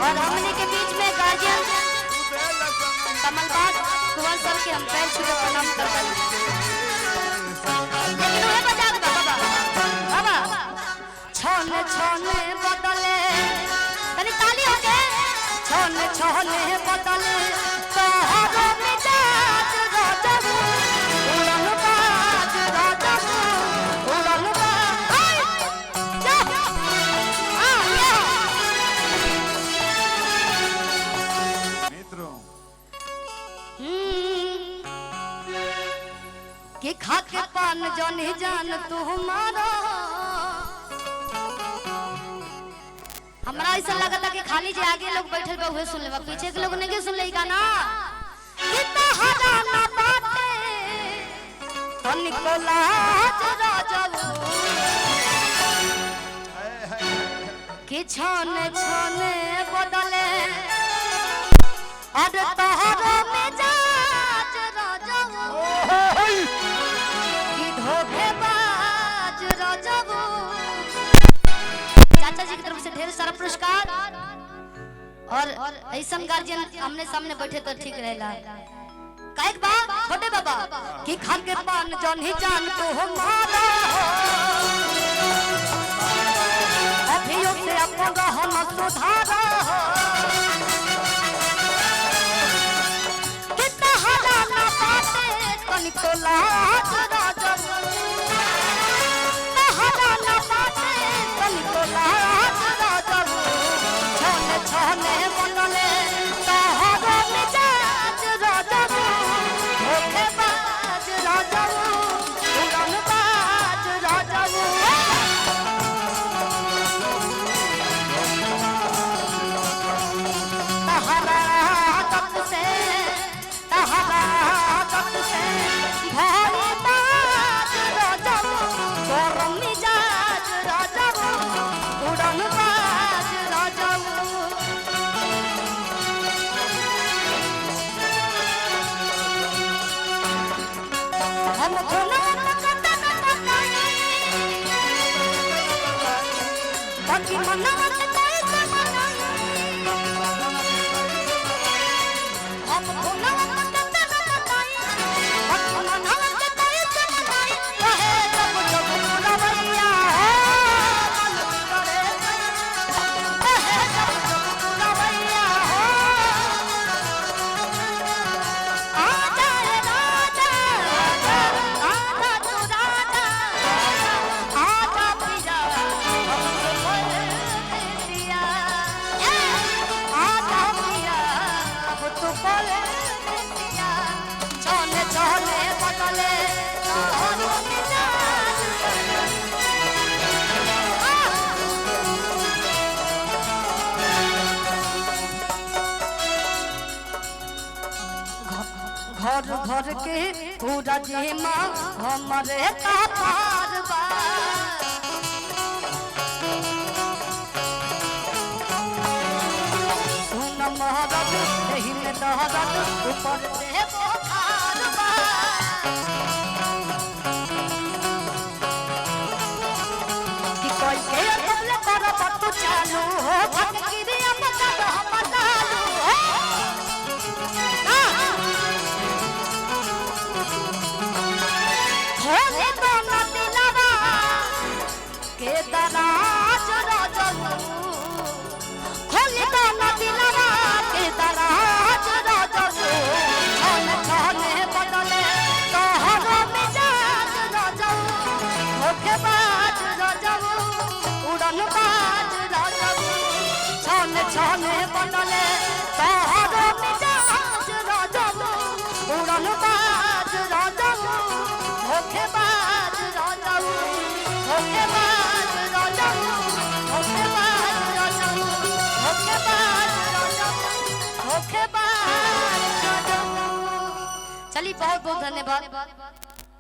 और हमने के बीच में गार्जियन कमलबाग कुंवर सर के हम पैर छू के प्रणाम करते हैं। लेकिन वह बजा दो बाबा बाबा छोने छोने बदले तनी ताली हो गए छोने छोने बदले तोहरो मिजाज राजू उड़न बाज राजू उड़न बाज जा मित्रों कि खाके पान जनी जान तुम्हारा हमरा ऐसा लगता कि खाली जे आगे लोग बैठल बा उहे सुन लेबा पीछे के लोग नहीं सुन ले गाना कितना हजाना बातें तनिको लाज राजू कि छाने छाने बदले अरे तोहरा मिजाज राजू कि धोखेबाज राजू चाचा जी की तरफ से ढेर सारा पुरस्कार और ऐसा गार्जियन आमने सामने बैठे तो ठीक रहेला काहे बा छोटे बाबा कि खान के पान जन ही जान तो हमारा अभियोग से अपन रहन सुधारा कितना हजाना बातें तनिको लाज राजू हजाना बातें तनिको लाज राजू छोने छोने बदले तोहरो मिजाज राजू धोखेबाज राजू उड़नबाज राजू तहरा तक से भाई बाज राजू गरम मिजाज राजू उड़नबाज राजू हम भोला कता बाकी मनवा के ताई हम भोला कता बाकी मनवा के ताई रहे जब जब रवैया मन करे रहे जब जब रवैया आ जाए राजा आजा तू राजा आजा पिया हमको परदेसिया आजा पिया अब तू परदेसिया छोने छोने बदले तोहरो मिजाज घर घर के पूरा जेमा हमरे कपार बा सुन महरत एही में दहरत ऊपर से बोखार बा कि कोई के बोले करब तू चालू हो भटकिरी अब तब हम चालू हो खोले तो न दिलवा के दराज राजू खोले तो न दिलवा के दराज राजू छोने छोने बदले तोहरो मिजाज राजू धोखेबाज राजू उड़नबाज राजू छोने छोने बदले तोहरो मिजाज राजू उड़नबाज राजू धोखेबाज राजू धोखेबाज राजू धोखेबाज राजू धोखेबाज राजू धोखेबाज राजू चलिए बहुत बहुत धन्यवाद।